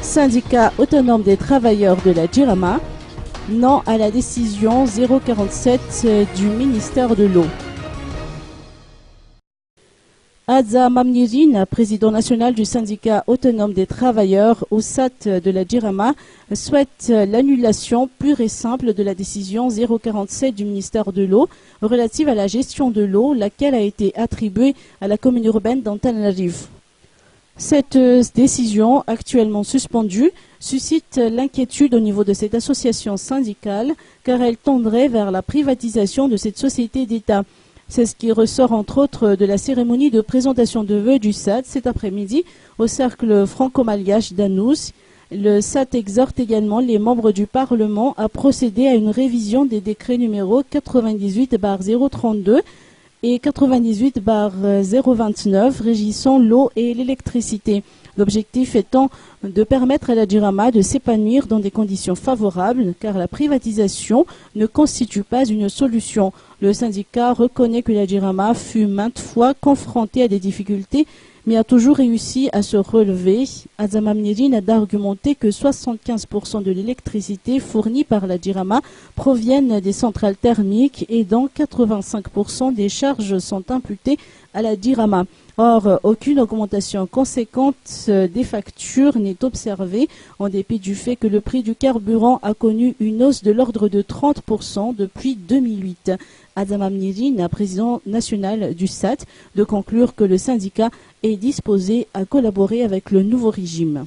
Syndicat autonome des travailleurs de la Jirama, non à la décision 047 du ministère de l'eau. Adza Mamnirine, président national du syndicat autonome des travailleurs au SAT de la Jirama, souhaite l'annulation pure et simple de la décision 047 du ministère de l'eau relative à la gestion de l'eau, laquelle a été attribuée à la commune urbaine d'Antananarivo. Cette décision, actuellement suspendue, suscite l'inquiétude au niveau de cette association syndicale car elle tendrait vers la privatisation de cette société d'État. C'est ce qui ressort entre autres de la cérémonie de présentation de vœux du SAT cet après-midi au cercle franco-malgache d'Anous. Le SAT exhorte également les membres du Parlement à procéder à une révision des décrets numéro 98/032 et 98/029 régissant l'eau et l'électricité. L'objectif étant de permettre à la Jirama de s'épanouir dans des conditions favorables car la privatisation ne constitue pas une solution. Le syndicat reconnaît que la Jirama fut maintes fois confrontée à des difficultés mais a toujours réussi à se relever. Azama Mnirine a d'argumenter que 75% de l'électricité fournie par la Jirama proviennent des centrales thermiques et dont 85% des charges sont imputées à la Jirama. Or, aucune augmentation conséquente des factures n'est observée en dépit du fait que le prix du carburant a connu une hausse de l'ordre de 30% depuis 2008. Adama Mnirine, président national du SAT, de conclure que le syndicat est disposé à collaborer avec le nouveau régime.